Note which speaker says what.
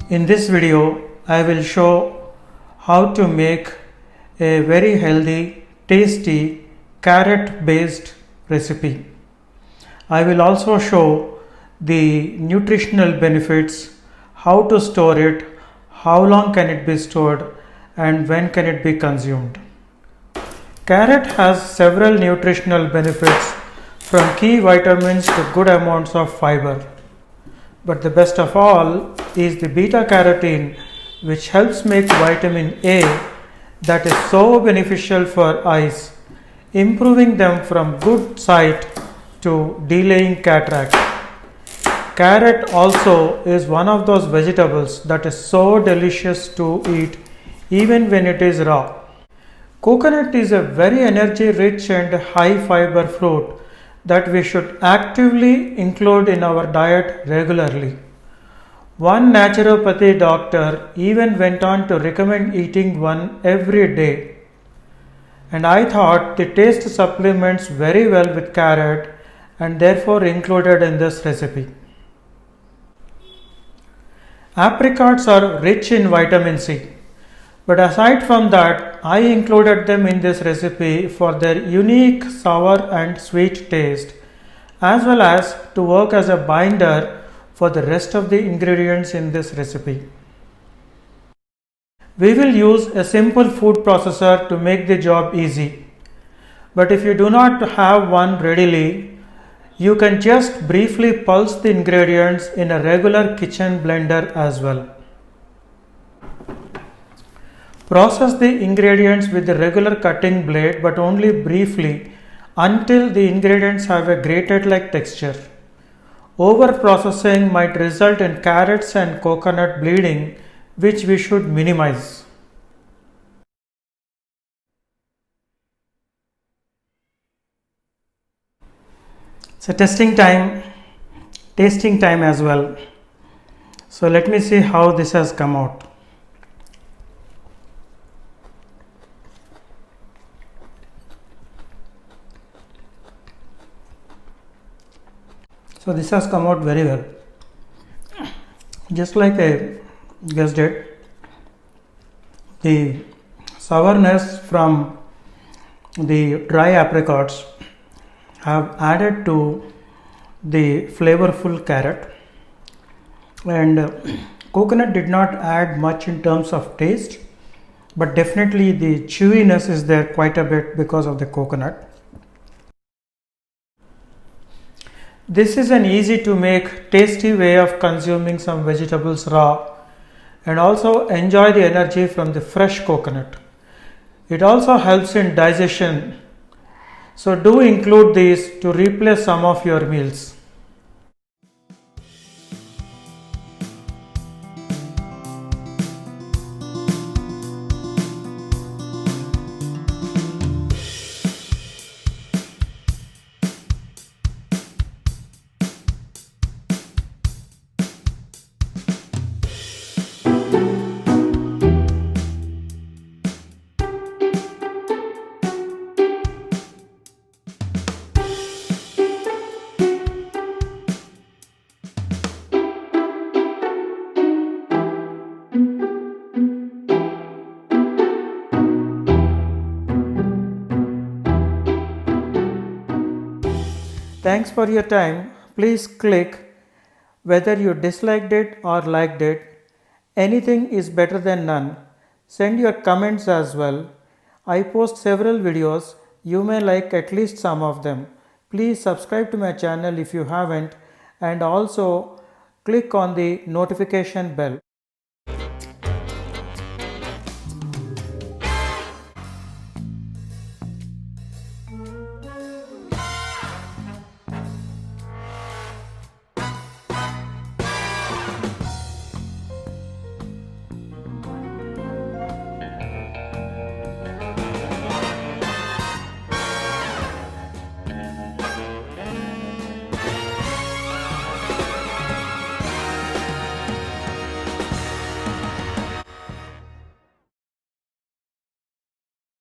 Speaker 1: In this video, I will show how to make a very healthy, tasty carrot based recipe. I will also show the nutritional benefits, how to store it, how long can it be stored, and when can it be consumed. Carrot has several nutritional benefits from key vitamins to good amounts of fiber. But the best of all is the beta carotene, which helps make vitamin A that is so beneficial for eyes, improving them from good sight to delaying cataract. Carrot also is one of those vegetables that is so delicious to eat even when it is raw. Coconut is a very energy rich and high fiber fruit that we should actively include in our diet regularly. One naturopathy doctor even went on to recommend eating one every day. And I thought the taste supplements very well with carrot and therefore included in this recipe. Apricots are rich in vitamin C. But aside from that, I included them in this recipe for their unique sour and sweet taste, as well as to work as a binder for the rest of the ingredients in this recipe. We will use a simple food processor to make the job easy. But if you do not have one readily, you can just briefly pulse the ingredients in a regular kitchen blender as well. Process the ingredients with the regular cutting blade, but only briefly until the ingredients have a grated like texture. Over processing might result in carrots and coconut bleeding, which we should minimize. So tasting time as well. So let me see how this has come out. So this has come out very well. Just like I guessed it, the sourness from the dry apricots have added to the flavorful carrot, and coconut did not add much in terms of taste, but definitely the chewiness is there quite a bit because of the coconut. This is an easy to make, tasty way of consuming some vegetables raw and also enjoy the energy from the fresh coconut. It also helps in digestion, so do include these to replace some of your meals. Thanks for your time. Please click whether you disliked it or liked it. Anything is better than none. Send your comments as well. I post several videos. You may like at least some of them. Please subscribe to my channel if you haven't, and also click on the notification bell.